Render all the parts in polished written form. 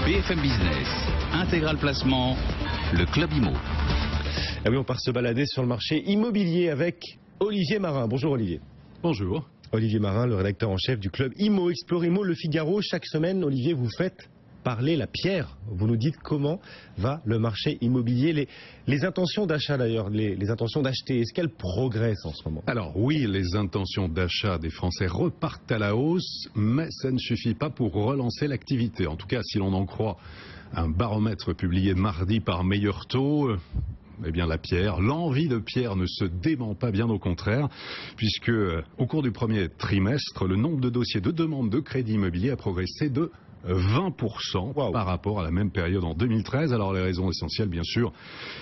BFM Business, Intégral Placement, le Club Imo. Ah oui, on part se balader sur le marché immobilier avec Olivier Marin. Bonjour Olivier. Bonjour. Olivier Marin, le rédacteur en chef du Club Imo, Explore Imo, Le Figaro. Chaque semaine, Olivier, vous faites parler la pierre. Vous nous dites comment va le marché immobilier. Les intentions d'achat d'ailleurs, les intentions d'acheter, est-ce qu'elles progressent en ce moment? Alors oui, les intentions d'achat des Français repartent à la hausse, mais ça ne suffit pas pour relancer l'activité. En tout cas, si l'on en croit un baromètre publié mardi par Meilleur Taux, eh bien la pierre, l'envie de pierre ne se dément pas, bien au contraire, puisque au cours du premier trimestre, le nombre de dossiers de demande de crédit immobilier a progressé de 20% par rapport à la même période en 2013. Alors les raisons essentielles, bien sûr,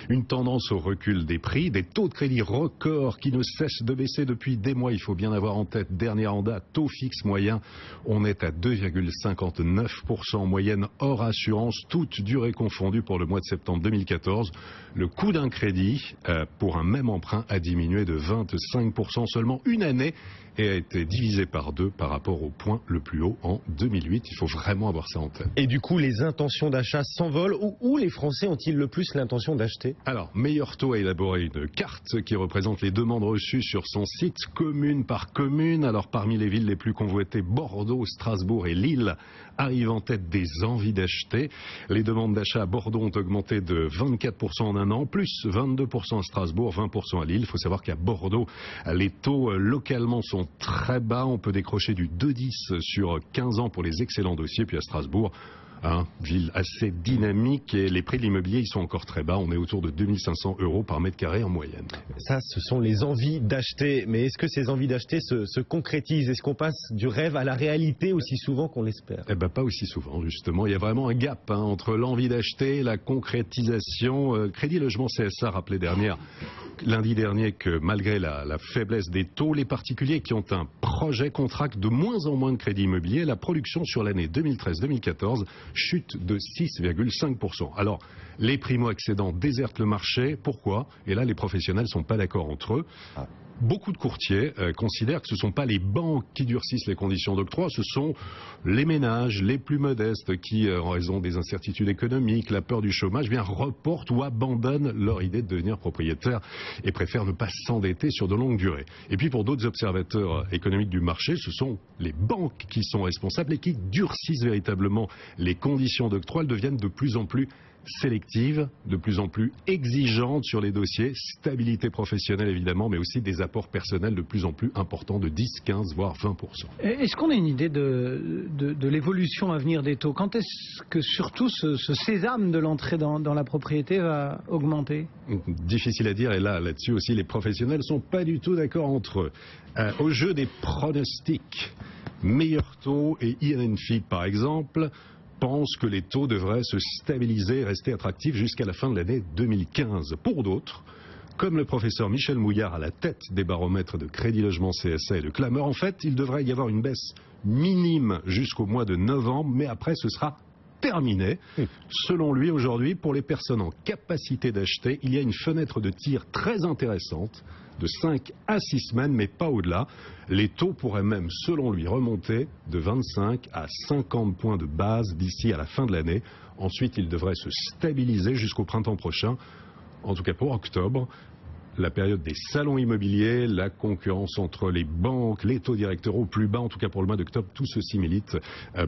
une tendance au recul des prix, des taux de crédit records qui ne cessent de baisser depuis des mois. Il faut bien avoir en tête, dernière en date, taux fixe moyen, on est à 2,59% en moyenne hors assurance, toutes durées confondues pour le mois de septembre 2014. Le coût d'un crédit pour un même emprunt a diminué de 25% seulement une année et a été divisé par 2 par rapport au point le plus haut en 2008. Il faut vraiment avoir ça en tête. Et du coup, les intentions d'achat s'envolent. Où les Français ont-ils le plus l'intention d'acheter? Alors, Meilleur Taux a élaboré une carte qui représente les demandes reçues sur son site, commune par commune. Alors, parmi les villes les plus convoitées, Bordeaux, Strasbourg et Lille arrivent en tête des envies d'acheter. Les demandes d'achat à Bordeaux ont augmenté de 24% en un an, plus 22% à Strasbourg, 20% à Lille. Il faut savoir qu'à Bordeaux, les taux localement sont très bas. On peut décrocher du 2,10 sur 15 ans pour les excellents dossiers. Puis à Strasbourg, ville assez dynamique et les prix de l'immobilier ils sont encore très bas. On est autour de 2500 € par mètre carré en moyenne. Ça, ce sont les envies d'acheter. Mais est-ce que ces envies d'acheter se concrétisent? Est-ce qu'on passe du rêve à la réalité aussi souvent qu'on l'espère? Eh ben pas aussi souvent, justement. Il y a vraiment un gap entre l'envie d'acheter et la concrétisation. Crédit Logement CSA rappelait lundi dernier que malgré la faiblesse des taux, les particuliers qui ont un projet contractent de moins en moins de crédits immobiliers. La production sur l'année 2013-2014 chute de 6,5%. Alors, les primo-accédants désertent le marché. Pourquoi? Et là, les professionnels ne sont pas d'accord entre eux. Beaucoup de courtiers considèrent que ce ne sont pas les banques qui durcissent les conditions d'octroi, ce sont les ménages les plus modestes qui, en raison des incertitudes économiques, la peur du chômage, reportent ou abandonnent leur idée de devenir propriétaire et préfèrent ne pas s'endetter sur de longues durées. Et puis pour d'autres observateurs économiques du marché, ce sont les banques qui sont responsables et qui durcissent véritablement les conditions d'octroi. Elles deviennent de plus en plus sélective, de plus en plus exigeante sur les dossiers, stabilité professionnelle évidemment, mais aussi des apports personnels de plus en plus importants de 10, 15, voire 20%. Est-ce qu'on a une idée de l'évolution à venir des taux? Quand est-ce que surtout ce sésame de l'entrée dans la propriété va augmenter? Difficile à dire, et là-dessus aussi les professionnels ne sont pas du tout d'accord entre eux. Au jeu des pronostics, Meilleur Taux et INFIT par exemple, pense que les taux devraient se stabiliser et rester attractifs jusqu'à la fin de l'année 2015. Pour d'autres, comme le professeur Michel Mouillard à la tête des baromètres de Crédit Logement CSA et de Clameur, en fait, il devrait y avoir une baisse minime jusqu'au mois de novembre, mais après ce sera terminé. Selon lui, aujourd'hui, pour les personnes en capacité d'acheter, il y a une fenêtre de tir très intéressante de 5 à 6 semaines, mais pas au-delà. Les taux pourraient même, selon lui, remonter de 25 à 50 points de base d'ici à la fin de l'année. Ensuite, ils devraient se stabiliser jusqu'au printemps prochain, en tout cas pour octobre. La période des salons immobiliers, la concurrence entre les banques, les taux directeurs au plus bas, en tout cas pour le mois d'octobre, tout ceci milite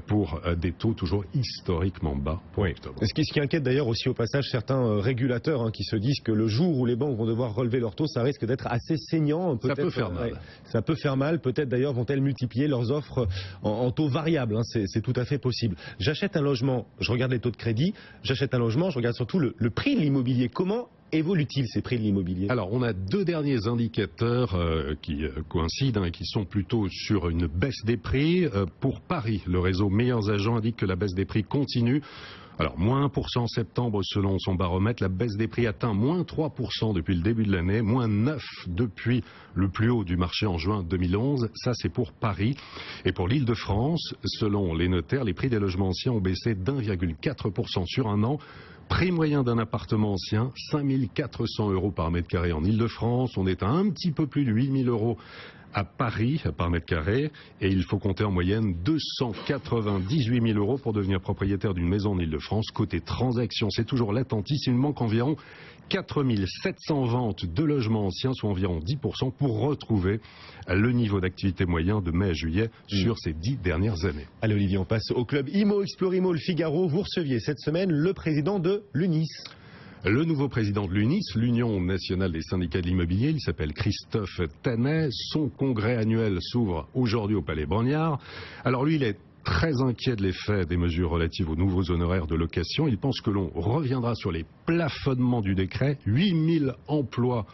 pour des taux toujours historiquement bas pour octobre. Ce qui inquiète d'ailleurs aussi au passage certains régulateurs qui se disent que le jour où les banques vont devoir relever leurs taux, ça risque d'être assez saignant. Ça peut faire mal. Ça peut faire mal. Peut-être d'ailleurs vont-elles multiplier leurs offres en taux variables. C'est tout à fait possible. J'achète un logement, je regarde les taux de crédit. J'achète un logement, je regarde surtout le prix de l'immobilier. Comment évolue-t-il ces prix de l'immobilier? Alors, on a 2 derniers indicateurs qui coïncident et qui sont plutôt sur une baisse des prix. Pour Paris, le réseau Meilleurs Agents indique que la baisse des prix continue. Alors, moins 1% en septembre selon son baromètre. La baisse des prix atteint moins 3% depuis le début de l'année, moins 9% depuis le plus haut du marché en juin 2011. Ça, c'est pour Paris. Et pour l'Île-de-France, selon les notaires, les prix des logements anciens ont baissé d'1,4% sur un an. Prix moyen d'un appartement ancien, 5 400 € par mètre carré en Île-de-France. On est à un petit peu plus de 8 000 € à Paris par mètre carré, et il faut compter en moyenne 298 000 euros pour devenir propriétaire d'une maison en Île-de-France. Côté transaction, c'est toujours l'attentis, il manque environ 4 700 ventes de logements anciens, soit environ 10%, pour retrouver le niveau d'activité moyen de mai à juillet sur ces 10 dernières années. Allez Olivier, on passe au club Imo Explore Imo Le Figaro. Vous receviez cette semaine le président de l'UNIS. Le nouveau président de l'UNIS, l'Union nationale des syndicats de l'immobilier, il s'appelle Christophe Tanet. Son congrès annuel s'ouvre aujourd'hui au Palais Brongniart. Alors lui, il est très inquiet de l'effet des mesures relatives aux nouveaux honoraires de location. Il pense que l'on reviendra sur les plafonnements du décret. 8000 emplois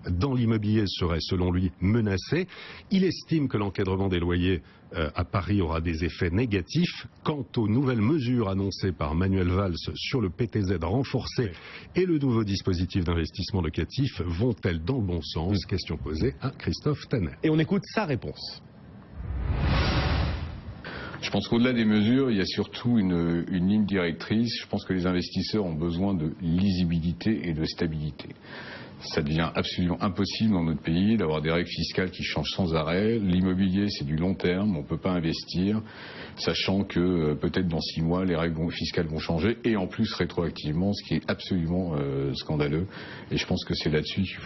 dans l'immobilier seraient, selon lui, menacés. Il estime que l'encadrement des loyers à Paris aura des effets négatifs. Quant aux nouvelles mesures annoncées par Manuel Valls sur le PTZ renforcé et le nouveau dispositif d'investissement locatif, vont-elles dans le bon sens? Question posée à Christophe Tanet. Et on écoute sa réponse. Je pense qu'au-delà des mesures, il y a surtout une ligne directrice. Je pense que les investisseurs ont besoin de lisibilité et de stabilité. Ça devient absolument impossible dans notre pays d'avoir des règles fiscales qui changent sans arrêt. L'immobilier, c'est du long terme, on ne peut pas investir, sachant que peut-être dans 6 mois, les règles fiscales vont changer, et en plus rétroactivement, ce qui est absolument scandaleux. Et je pense que c'est là-dessus qu'il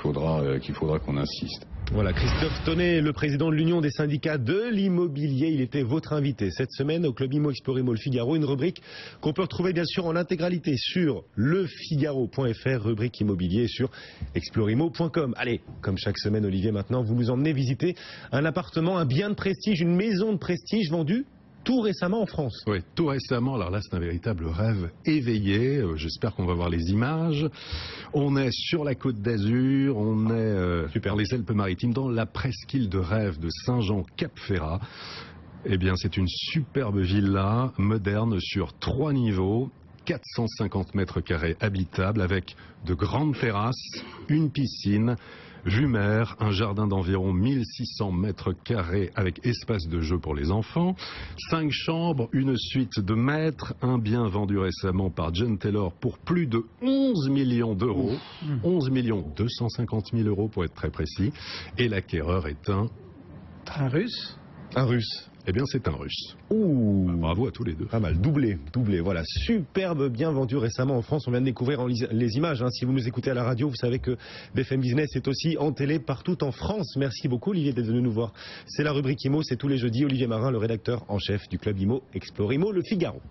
faudra qu'on insiste. Voilà, Christophe Tanet, le président de l'Union des syndicats de l'immobilier. Il était votre invité cette semaine au club Imo Explore Imo Le Figaro, une rubrique qu'on peut retrouver bien sûr en intégralité sur lefigaro.fr, rubrique immobilier, sur exploreimo.com. Allez, comme chaque semaine Olivier, maintenant vous nous emmenez visiter un appartement, un bien de prestige, une maison de prestige vendue tout récemment en France. Oui, tout récemment. Alors là, c'est un véritable rêve éveillé. J'espère qu'on va voir les images. On est sur la Côte d'Azur, on est dans les Alpes-Maritimes, dans la presqu'île de rêve de Saint-Jean-Cap-Ferrat. Eh bien, c'est une superbe villa moderne sur 3 niveaux. 450 mètres carrés habitables avec de grandes terrasses, une piscine, vue mer, un jardin d'environ 1600 mètres carrés avec espace de jeu pour les enfants, 5 chambres, une suite de maîtres, un bien vendu récemment par John Taylor pour plus de 11 millions d'euros, 11 250 000 euros pour être très précis, et l'acquéreur est un Russe. Un Russe. Eh bien, c'est un Russe. Ouh. Bravo à tous les deux. Pas mal, doublé. Voilà, superbe, bien vendu récemment en France. On vient de découvrir les images. Si vous nous écoutez à la radio, vous savez que BFM Business est aussi en télé partout en France. Merci beaucoup Olivier d'être venu nous voir. C'est la rubrique Imo, c'est tous les jeudis. Olivier Marin, le rédacteur en chef du club Imo Explore Imo Le Figaro.